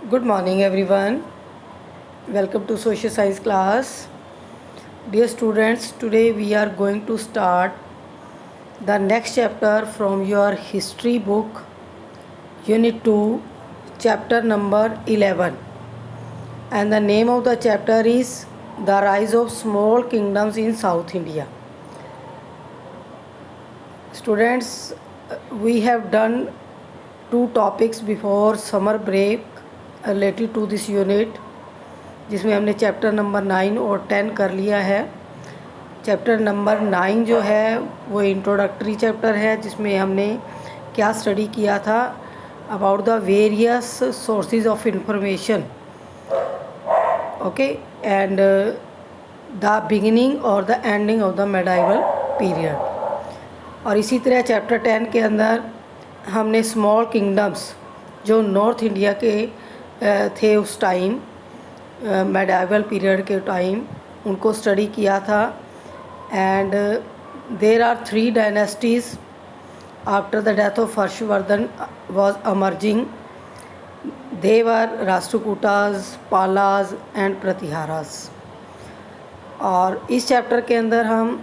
Good morning everyone. Welcome to social science class. Dear students, today we are going to start the next chapter from your history book, Unit 2, chapter number 11. And the name of the chapter is The Rise of Small Kingdoms in South India. Students, we have done two topics before summer break related to this unit, जिसमें हमने chapter number 9 और 10 कर लिया है। Chapter number 9 जो है वो introductory chapter है, जिसमें हमने क्या स्टडी किया था about the various sources of information, okay, and the beginning और the ending of the medieval period. और इसी तरह चैप्टर 10 के अंदर हमने स्मॉल किंगडम्स जो नॉर्थ इंडिया के थे उस टाइम, मेडाइवल पीरियड के टाइम, उनको स्टडी किया था। And there are 3 dynasties after the death of Harshavardhana was emerging. They were Rashtrakutas, Palas and Pratiharas. और इस चैप्टर के अंदर हम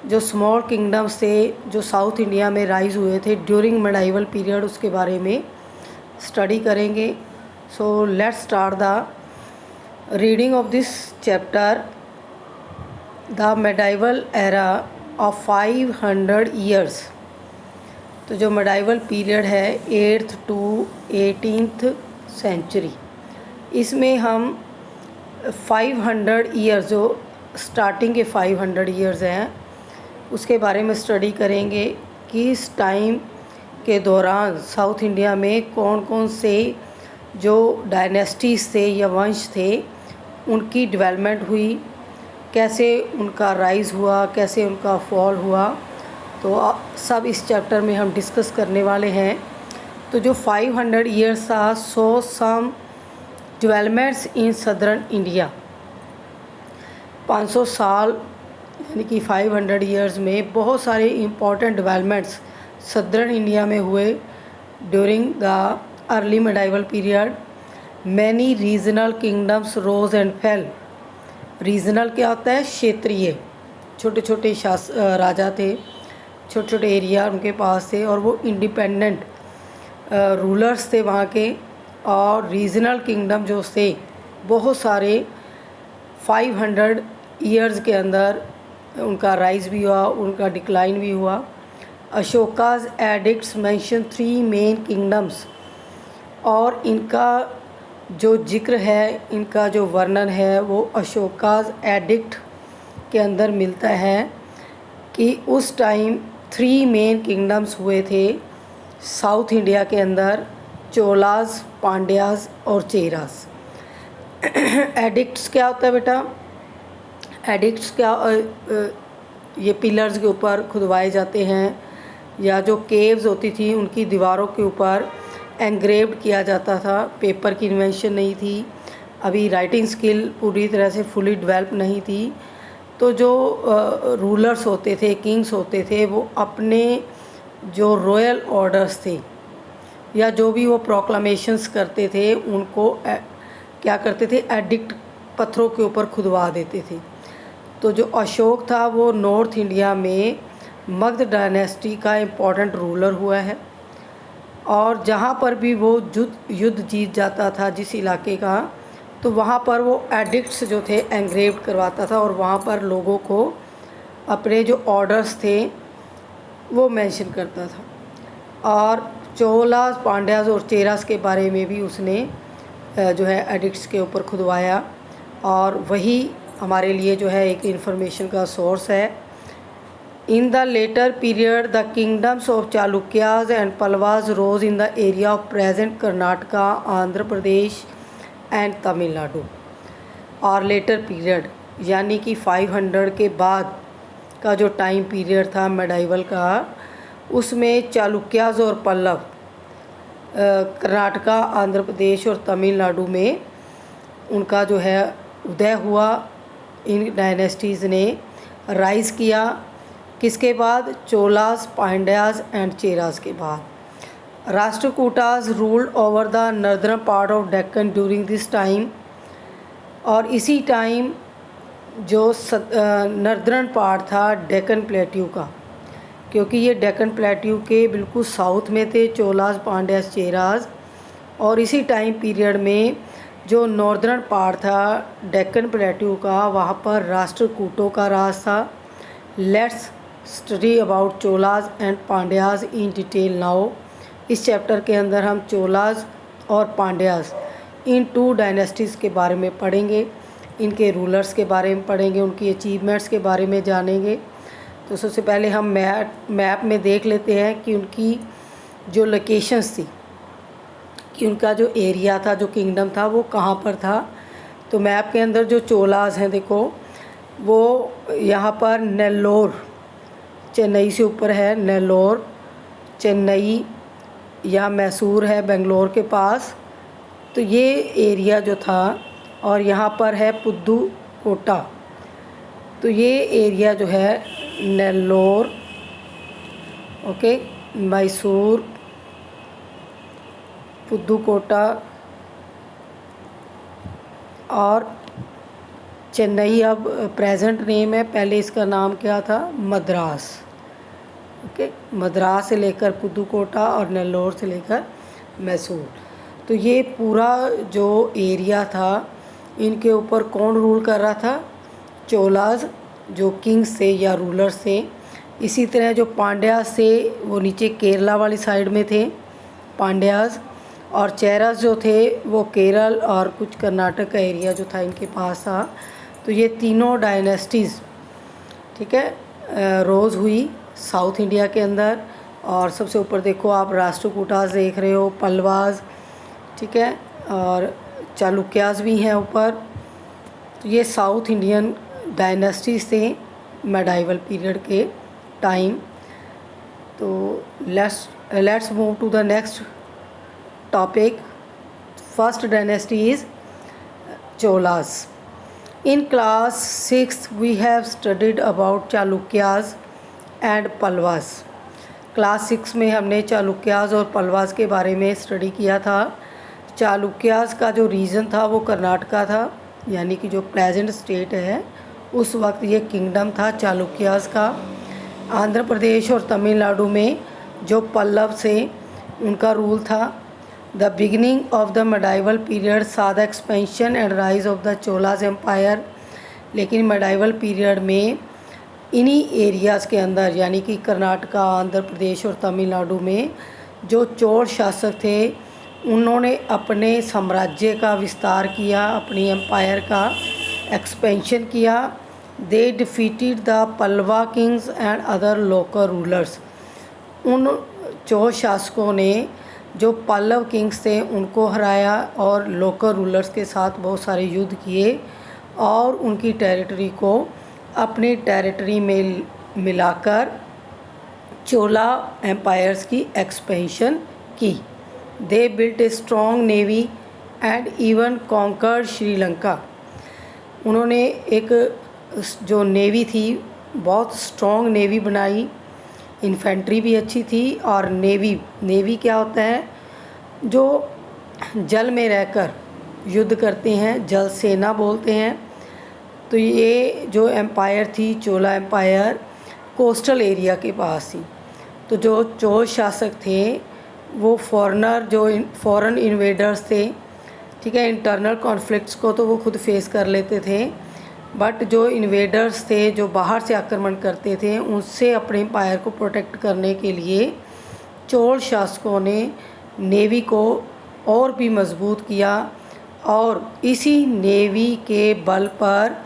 जो स्मॉल किंगडम्स थे जो साउथ इंडिया में राइज हुए थे ड्यूरिंग मेडाइवल पीरियड, उसके बारे में स्टडी करेंगे। So let's start the reading of this chapter. The medieval era of 500 years. तो जो मेडाइवल पीरियड है 8th to 18th सेंचुरी, इसमें हम 500 ईयर्स, जो स्टार्टिंग के 500 ईयर्स हैं, उसके बारे में स्टडी करेंगे कि इस टाइम के दौरान साउथ इंडिया में कौन कौन से जो डायनेस्टीज़ थे या वंश थे उनकी डेवलपमेंट हुई, कैसे उनका राइज़ हुआ, कैसे उनका फॉल हुआ। तो सब इस चैप्टर में हम डिस्कस करने वाले हैं। तो जो 500 ईयर्स था, सो सम डेवलपमेंट्स इन सदर्न इंडिया। 500 साल यानी कि 500 ईयर्स में बहुत सारे इम्पॉर्टेंट डेवलपमेंट्स सदर्न इंडिया में हुए during the early medieval period. Many regional kingdoms rose and fell. Regional क्या होता है? क्षेत्रीय। छोटे छोटे राजा थे, छोटे छोटे एरिया उनके पास थे और वो इंडिपेंडेंट रूलर्स थे वहाँ के। और रीजनल किंगडम जो थे बहुत सारे 500 ईयर्स के अंदर उनका राइज भी हुआ, उनका डिक्लाइन भी हुआ। Ashoka's addicts mention 3 main kingdoms. और इनका जो जिक्र है, इनका जो वर्णन है वो अशोकाज एडिक्ट के अंदर मिलता है कि उस टाइम 3 मेन किंगडम्स हुए थे साउथ इंडिया के अंदर, चोलाज, पांड्याज और चेरास। एडिक्ट्स क्या होता है बेटा? एडिक्ट्स क्या, ये पिलर्स के ऊपर खुदवाए जाते हैं या जो केव्स होती थी उनकी दीवारों के ऊपर एंग्रेव्ड किया जाता था। पेपर की इन्वेंशन नहीं थी, अभी राइटिंग स्किल पूरी तरह से फुली डेवलप नहीं थी। तो जो रूलर्स होते थे, किंग्स होते थे, वो अपने जो रॉयल ऑर्डर्स थे या जो भी वो प्रोक्लामेशंस करते थे उनको क्या करते थे? एडिक्ट पत्थरों के ऊपर खुदवा देते थे। तो जो अशोक था वो नॉर्थ इंडिया में मगध डायनेस्टी का इम्पोर्टेंट रूलर हुआ है। और जहाँ पर भी वो युद्ध जीत जाता था जिस इलाके का, तो वहाँ पर वो एडिक्ट्स जो थे एंग्रेव्ड करवाता था और वहाँ पर लोगों को अपने जो ऑर्डर्स थे वो मेंशन करता था। और चोलास, पांड्याज और चेरास के बारे में भी उसने जो है एडिक्ट्स के ऊपर खुदवाया, और वही हमारे लिए जो है एक इन्फॉर्मेशन का सोर्स है। In the later period, the kingdoms of Chalukyas and Palwas rose in the area of present Karnataka, Andhra Pradesh and Tamil Nadu। और लेटर पीरियड यानी कि 500 के बाद का जो टाइम पीरियड था मेडाइवल का, उसमें चालुक्याज और पल्लव कर्नाटका, आंध्र प्रदेश और तमिलनाडु में उनका जो है उदय हुआ। इन डायनेस्टीज़ ने राइज़ किया किसके बाद? चोलास, पांड्याज एंड चेरास के बाद। Rashtrakutas ruled over the northern part of Deccan during this time, और इसी टाइम जो नर्दर्न पार्ट था डेक्कन प्लेट्यू का, क्योंकि ये डेक्कन प्लेट्यू के बिल्कुल साउथ में थे चोलाज, पांड्याज, चेराज, और इसी टाइम पीरियड में जो नॉर्दर्न पार्ट था डेक्कन प्लेट्यू का, वहाँ पर राष्ट्रकूटों का राज था। Let's study about Cholas and Pandyas in detail now. इस चैप्टर के अंदर हम चोलाज और पांड्याज इन 2 डायनेस्टीज़ के बारे में पढ़ेंगे, इनके रूलर्स के बारे में पढ़ेंगे, उनकी अचीवमेंट्स के बारे में जानेंगे। तो सबसे पहले हम मैप में देख लेते हैं कि उनकी जो लोकेशंस थी, कि उनका जो एरिया था, जो किंगडम था, वो कहाँ पर था। तो मैप के अंदर जो चोलाज हैं देखो, वो यहाँ पर नेल्लोर, चेन्नई से ऊपर है नेल्लोर, चेन्नई या मैसूर है बेंगलोर के पास, तो ये एरिया जो था, और यहाँ पर है पुदुकोट्टा, तो ये एरिया जो है नेल्लोर, ओके, मैसूर, पुदुकोट्टा और चेन्नई अब प्रेजेंट नेम है, पहले इसका नाम क्या था, मद्रास, ओके। मद्रास से लेकर पुदुकोट्टा और नेल्लोर से लेकर मैसूर, तो ये पूरा जो एरिया था, इनके ऊपर कौन रूल कर रहा था, चोलाज, जो किंग्स थे या रूलर्स थे। इसी तरह जो पांड्यास थे वो नीचे केरला वाली साइड में थे पांड्यास, और चेरास जो थे वो केरल और कुछ कर्नाटक का एरिया जो था इनके पास था। तो ये तीनों डायनेस्टीज़, ठीक है, रोज़ हुई साउथ इंडिया के अंदर। और सबसे ऊपर देखो आप राष्ट्रकूटास देख रहे हो, पल्लवाज, ठीक है, और चालुक्यास भी हैं ऊपर। तो ये साउथ इंडियन डायनेस्टीज़ थे मेडाइवल पीरियड के टाइम। तो let's move to the next topic. First dynasty is Cholas. In class 6 we have studied about Chalukyas and Palwas. Class 6 में हमने चालुक्यास और पल्वास के बारे में स्टडी किया था। चालुक्यास का जो रीजन था वो कर्नाटका था, यानी कि जो प्रेजेंट स्टेट है उस वक्त ये किंगडम था चालुक्यास का। आंध्र प्रदेश और तमिलनाडु में जो पल्लव से उनका रूल था। The beginning of the medieval period saw the expansion and rise of the Cholas empire. लेकिन medieval period में इन्हीं एरियाज़ के अंदर, यानी कि कर्नाटका, आंध्र प्रदेश और तमिलनाडु में जो चोल शासक थे उन्होंने अपने साम्राज्य का विस्तार किया, अपनी एम्पायर का एक्सपेंशन किया। They defeated the Pallava kings and other local rulers. उन चोल शासकों ने जो पल्लव किंग्स थे उनको हराया और लोकल रूलर्स के साथ बहुत सारे युद्ध किए और उनकी टेरिटरी को अपनी टेरिटरी में मिलाकर चोला एम्पायर्स की एक्सपेंशन की। They built a strong navy and even conquered Sri Lanka. उन्होंने एक जो नेवी थी, बहुत स्ट्रॉन्ग नेवी बनाई, इन्फेंट्री भी अच्छी थी। और नेवी क्या होता है, जो जल में रहकर युद्ध करते हैं, जल सेना बोलते हैं। तो ये जो एम्पायर थी चोला एम्पायर, कोस्टल एरिया के पास थी। तो जो चोल शासक थे वो फॉरेन इन्वेडर्स थे, ठीक है। इंटरनल कॉन्फ्लिक्ट्स को तो वो खुद फेस कर लेते थे, बट जो इन्वेडर्स थे, जो बाहर से आक्रमण करते थे, उनसे अपने एम्पायर को प्रोटेक्ट करने के लिए चोल शासकों ने नेवी को और भी मजबूत किया। और इसी नेवी के बल पर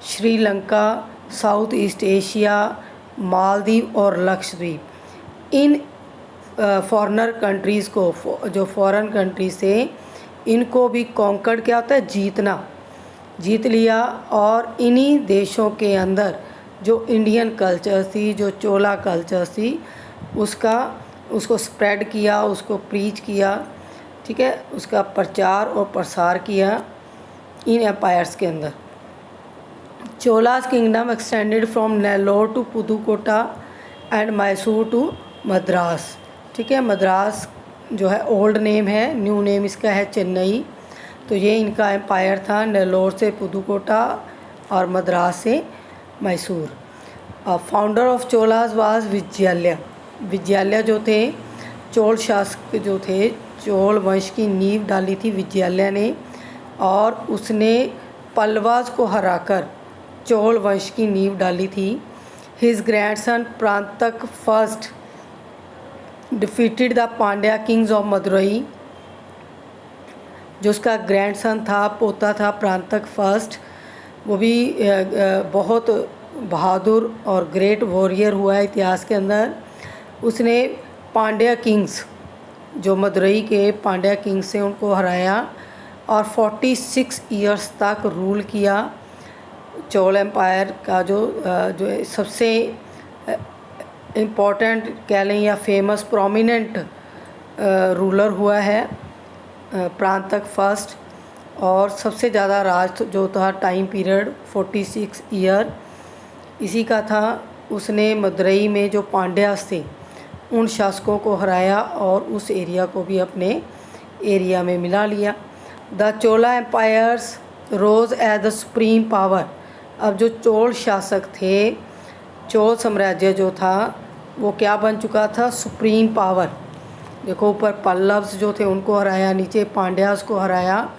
Sri Lanka, south east Asia, Maldives और लक्षद्वीप, इन फॉरेनर कंट्रीज़ को, जो फॉरेन कंट्रीज थे, इनको भी कॉन्कर्ड क्या होता है, जीत लिया। और इन्हीं देशों के अंदर जो इंडियन कल्चर थी, जो चोला कल्चर थी, उसको स्प्रेड किया, उसको प्रीच किया, ठीक है, उसका प्रचार और प्रसार किया इन एम्पायर्स के अंदर। Cholas kingdom extended from Nellore to Pudukottai and Mysore to Madras, ठीक है। मद्रास जो है ओल्ड नेम है, न्यू नेम इसका है चेन्नई। तो ये इनका एम्पायर था, नेल्लोर से पुदुकोटा और मद्रास से Mysore. Founder of Cholas was Vijayalaya. Vijayalaya जो थे, चोल शासक जो थे, चोल वंश की नींव डाली थी विजयालय ने, और उसने पल्लवास को हराकर चोल वंश की नींव डाली थी। His grandson Parantaka first defeated the Pandya kings of Madurai. जो उसका ग्रैंडसन था, पोता था प्रांतक फर्स्ट, वो भी बहुत बहादुर और ग्रेट वॉरियर हुआ है इतिहास के अंदर। उसने पांड्या किंग्स, जो मदुरई के पांड्या किंग्स से, उनको हराया और 46 ईयर्स तक रूल किया। चोल एम्पायर का जो सबसे इम्पोर्टेंट कह लें या फेमस प्रोमिनेंट रूलर हुआ है प्रांतक फर्स्ट। और सबसे ज़्यादा राज जो था टाइम पीरियड 46 ईयर इसी का था। उसने मदुरई में जो पांड्यास थे उन शासकों को हराया और उस एरिया को भी अपने एरिया में मिला लिया। The Chola empires rose as the supreme power. अब जो चोल शासक थे, चोल साम्राज्य जो था वो क्या बन चुका था, सुप्रीम पावर। देखो ऊपर पल्लव्स जो थे उनको हराया, नीचे पांड्यास को हराया,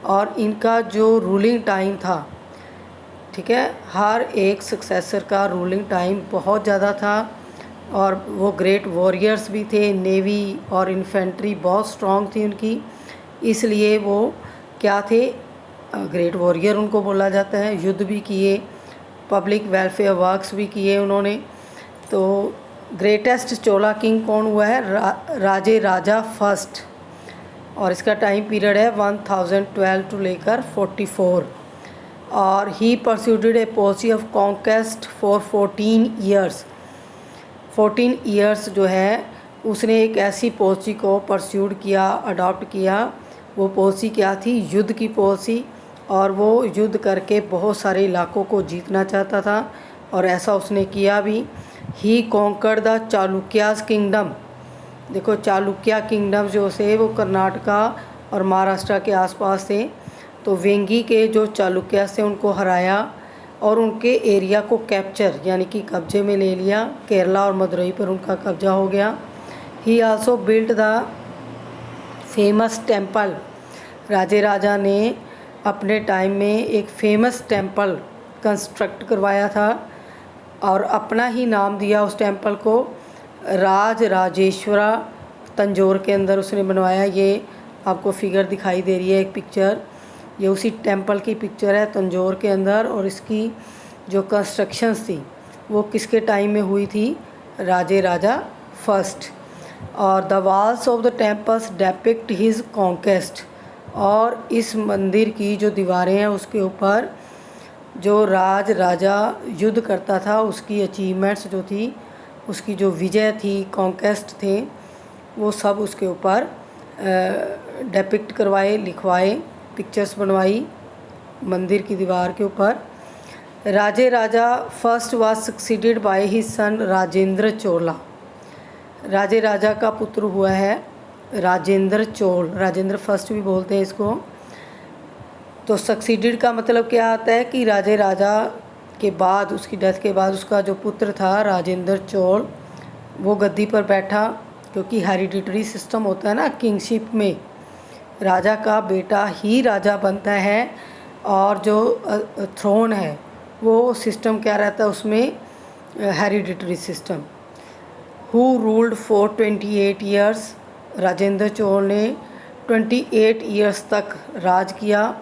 और इनका जो रूलिंग टाइम था, ठीक है, हर एक सक्सेसर का रूलिंग टाइम बहुत ज़्यादा था, और वो ग्रेट वॉरियर्स भी थे। नेवी और इन्फेंट्री बहुत स्ट्रॉन्ग थी उनकी, इसलिए वो क्या थे, ग्रेट वॉरियर उनको बोला जाता है। युद्ध भी किए, पब्लिक वेलफेयर वर्क्स भी किए उन्होंने। तो ग्रेटेस्ट चोला किंग कौन हुआ है, राजे राजा फर्स्ट, और इसका टाइम पीरियड है 1012 टू लेकर 44। और he pursued a policy of conquest for 14 years. 14 years जो है उसने एक ऐसी पॉलिसी को परस्यूड किया, अडॉप्ट किया। वो पॉलिसी क्या थी, युद्ध की पॉलिसी, और वो युद्ध करके बहुत सारे इलाकों को जीतना चाहता था, और ऐसा उसने किया भी। ही कॉन्कर्ड द चालुक्यास किंगडम। देखो चालुक्या किंगडम जो से वो कर्नाटका और महाराष्ट्र के आसपास थे। तो वेंगी के जो चालुक्यास थे उनको हराया और उनके एरिया को कैप्चर यानी कि कब्जे में ले लिया। केरला और मदुरई पर उनका कब्जा हो गया। He also built the famous temple. Raja Raja ने अपने टाइम में एक फेमस टेम्पल कंस्ट्रक्ट करवाया था और अपना ही नाम दिया उस टेम्पल को। राज राजेश्वरा तंजौर के अंदर उसने बनवाया। ये आपको फिगर दिखाई दे रही है, एक पिक्चर, ये उसी टेम्पल की पिक्चर है तंजौर के अंदर। और इसकी जो कंस्ट्रक्शंस थी वो किसके टाइम में हुई थी, राजे राजा फर्स्ट। और the walls of the temples depict his conquest. और इस मंदिर की जो दीवारें हैं उसके ऊपर जो राज राजा युद्ध करता था उसकी अचीवमेंट्स जो थी, उसकी जो विजय थी, कॉन्क्वेस्ट थे, वो सब उसके ऊपर डेपिक्ट करवाए, लिखवाए, पिक्चर्स बनवाई मंदिर की दीवार के ऊपर। Raja Raja first was succeeded by his son Rajendra Chola. Raja Raja का पुत्र हुआ है राजेंद्र चोल, राजेंद्र फर्स्ट भी बोलते हैं इसको। तो सक्सीडेड का मतलब क्या आता है कि राजे राजा के बाद, उसकी डेथ के बाद उसका जो पुत्र था राजेंद्र चोल वो गद्दी पर बैठा। क्योंकि हेरिडिटरी सिस्टम होता है ना किंगशिप में, राजा का बेटा ही राजा बनता है, और जो थ्रोन है वो सिस्टम क्या रहता है उसमें, hereditary system. Who ruled for 28 years. Rajendra Chola ने 28 ईयर्स तक राज किया,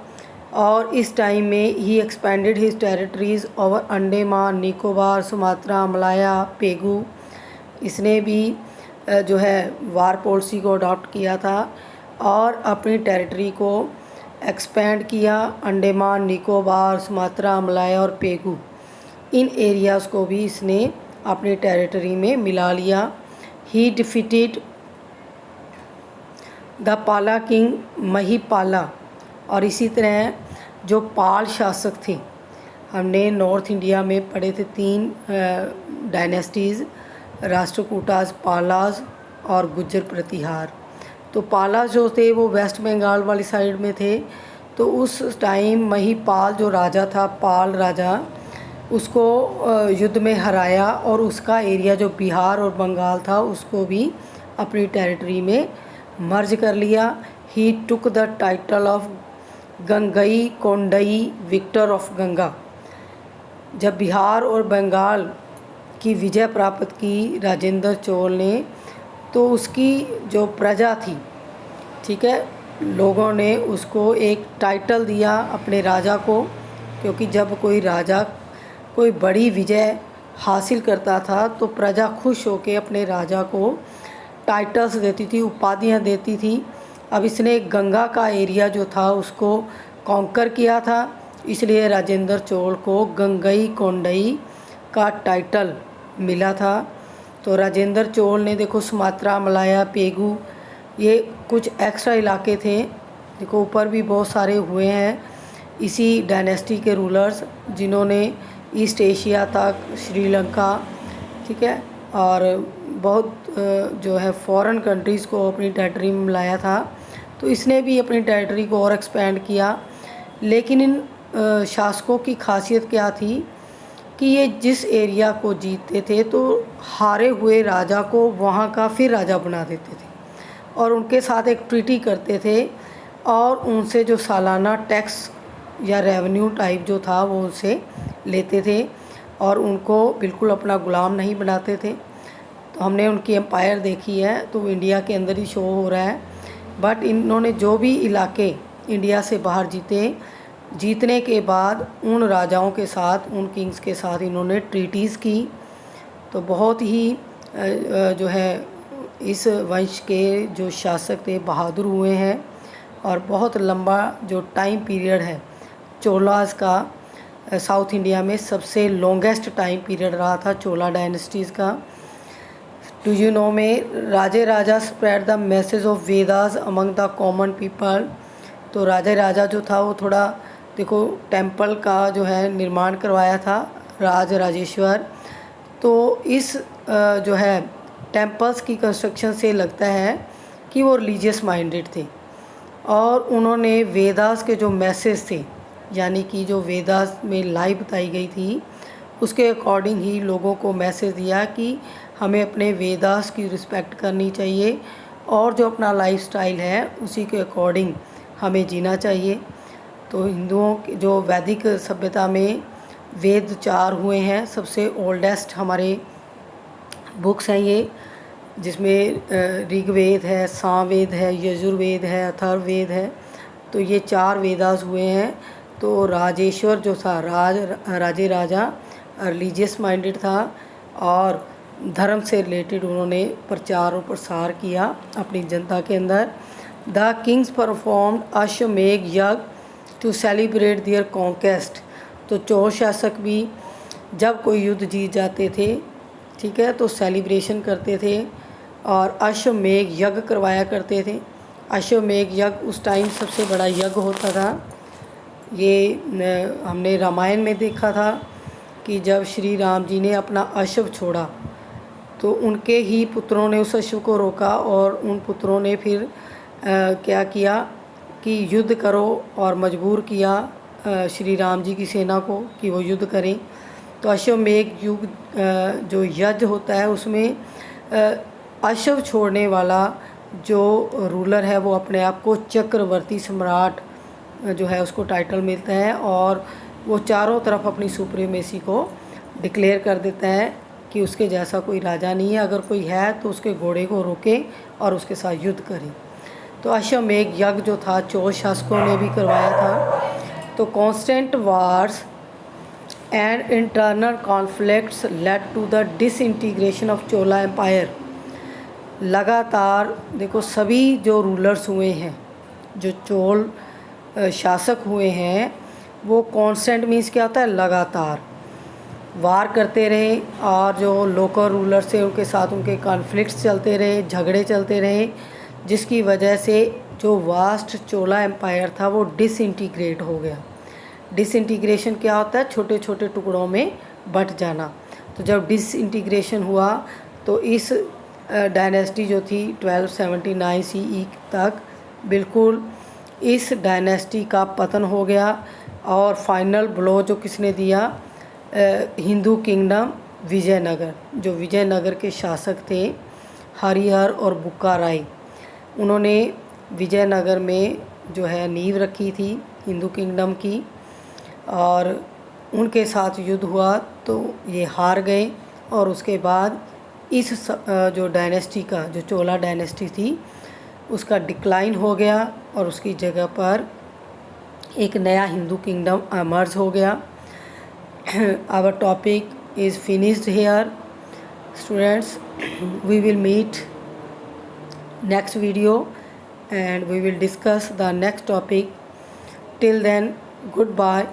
और इस टाइम में he expanded his territories over Andaman Nicobar Sumatra Malaya Pegu. इसने भी जो है वार पॉलिसी को अडॉप्ट किया था और अपनी टेरिटरी को एक्सपेंड किया। अंडमान निकोबार सुमात्रा मलाया और पेगू, इन एरियाज़ को भी इसने अपनी टेरिटरी में मिला लिया। ही डिफीटेड द पाला किंग महिपाला। और इसी तरह जो पाल शासक थे, हमने नॉर्थ इंडिया में पढ़े थे 3 डायनेस्टीज़, राष्ट्रकूटास, पालास और गुज्जर प्रतिहार। तो पाला जो थे वो वेस्ट बंगाल वाली साइड में थे। तो उस टाइम महिपाल जो राजा था, पाल राजा, उसको युद्ध में हराया और उसका एरिया जो बिहार और बंगाल था उसको भी अपनी टेरिटरी में मर्ज कर लिया। He took the title of Gangai Kondai victor of Ganga. जब बिहार और बंगाल की विजय प्राप्त की राजेंद्र चोल ने, तो उसकी जो प्रजा थी, ठीक है, लोगों ने उसको एक टाइटल दिया अपने राजा को, क्योंकि जब कोई राजा कोई बड़ी विजय हासिल करता था तो प्रजा खुश होकर अपने राजा को टाइटल्स देती थी, उपाधियां देती थी। अब इसने गंगा का एरिया जो था उसको कॉन्कर किया था, इसलिए राजेंद्र चोल को गंगई कोंडई का टाइटल मिला था। तो राजेंद्र चोल ने देखो सुमात्रा, मलाया, पेगू, ये कुछ एक्स्ट्रा इलाके थे, देखो ऊपर भी बहुत सारे हुए हैं इसी डायनेस्टी के रूलर्स, जिन्होंने ईस्ट एशिया तक, श्रीलंका, ठीक है, और बहुत जो है फॉरेन कंट्रीज़ को अपनी टेरिटरी में लाया था। तो इसने भी अपनी टेरिटरी को और एक्सपेंड किया। लेकिन इन शासकों की खासियत क्या थी कि ये जिस एरिया को जीतते थे तो हारे हुए राजा को वहाँ का फिर राजा बना देते थे और उनके साथ एक ट्रीटी करते थे और उनसे जो सालाना टैक्स या रेवेन्यू टाइप जो था वो उनसे लेते थे और उनको बिल्कुल अपना गुलाम नहीं बनाते थे। तो हमने उनकी एम्पायर देखी है, तो इंडिया के अंदर ही शो हो रहा है। बट इन्होंने जो भी इलाके इंडिया से बाहर जीते, जीतने के बाद उन राजाओं के साथ, उन किंग्स के साथ इन्होंने ट्रीटीज़ की। तो बहुत ही जो है इस वंश के जो शासक थे बहादुर हुए हैं और बहुत लंबा जो टाइम पीरियड है चोलास का, साउथ इंडिया में सबसे लॉन्गेस्ट टाइम पीरियड रहा था चोला डायनेस्टीज़ का। डू यू नो में Raja Raja spread the message of Vedas among the common people. तो राजे राजा जो था वो थोड़ा देखो टेंपल का जो है निर्माण करवाया था राज राजेश्वर। तो इस जो है टेंपल्स की कंस्ट्रक्शन से लगता है कि वो रिलीजियस माइंडेड थे और उन्होंने वेदास के जो मैसेज थे, यानी कि जो वेदास में लाई बताई गई थी उसके अकॉर्डिंग ही लोगों को मैसेज दिया कि हमें अपने वेदास की रिस्पेक्ट करनी चाहिए और जो अपना लाइफस्टाइल है उसी के अकॉर्डिंग हमें जीना चाहिए। तो हिंदुओं की जो वैदिक सभ्यता में वेद 4 हुए हैं, सबसे ओल्डेस्ट हमारे बुक्स हैं ये, जिसमें ऋग्वेद है, सामवेद है, यजुर्वेद है, अथर्ववेद है। तो ये 4 वेदास हुए हैं। तो राजेश्वर जो था राजे राजा रिलीजियस माइंडेड था और धर्म से रिलेटेड उन्होंने प्रचार और प्रसार किया अपनी जनता के अंदर। द किंग्स परफॉर्म्ड अश्वमेघ यज्ञ टू सेलिब्रेट देयर कॉन्केस्ट। तो चोल शासक भी जब कोई युद्ध जीत जाते थे, ठीक है, तो सेलिब्रेशन करते थे और अश्वमेघ यज्ञ करवाया करते थे। अश्वमेघ यज्ञ उस टाइम सबसे बड़ा यज्ञ होता था। ये हमने रामायण में देखा था कि जब श्री राम जी ने अपना अश्व छोड़ा तो उनके ही पुत्रों ने उस अश्व को रोका और उन पुत्रों ने फिर क्या किया कि युद्ध करो और मजबूर किया श्री राम जी की सेना को कि वो युद्ध करें। तो अश्वमेघ युग जो यज्ञ होता है उसमें अश्व छोड़ने वाला जो रूलर है वो अपने आप को चक्रवर्ती सम्राट जो है उसको टाइटल मिलता है और वो चारों तरफ अपनी सुप्रीमेसी को डिक्लेयर कर देता है कि उसके जैसा कोई राजा नहीं है, अगर कोई है तो उसके घोड़े को रोके और उसके साथ युद्ध करे। तो अश्वमेघ यज्ञ जो था चोल शासकों ने भी करवाया था। तो constant wars and internal conflicts led to the disintegration of Chola empire. लगातार देखो सभी जो रूलर्स हुए हैं, जो चोल शासक हुए हैं, वो कॉन्स्टेंट मीन्स क्या होता है, लगातार वार करते रहे और जो लोकल रूलर्स थे उनके साथ उनके कॉन्फ्लिक्ट्स चलते रहे, झगड़े चलते रहे, जिसकी वजह से जो वास्ट चोला एम्पायर था वो डिसइंटीग्रेट हो गया। डिसइंटीग्रेशन क्या होता है, छोटे छोटे टुकड़ों में बट जाना। तो जब डिसइंटीग्रेशन हुआ तो इस डायनेस्टी जो थी 1279 CE तक बिल्कुल इस डायनेस्टी का पतन हो गया। और फाइनल ब्लो जो किसने दिया, हिंदू किंगडम विजयनगर, जो विजयनगर के शासक थे हरिहर और बुक्का राय, उन्होंने विजयनगर में जो है नींव रखी थी हिंदू किंगडम की। और उनके साथ युद्ध हुआ तो ये हार गए। और उसके बाद इस जो डायनेस्टी का, जो चोला डायनेस्टी थी, उसका डिक्लाइन हो गया और उसकी जगह पर एक नया हिंदू किंगडम एमर्ज हो गया। Our topic is finished here students. We will meet next video and we will discuss the next topic. Till then, goodbye.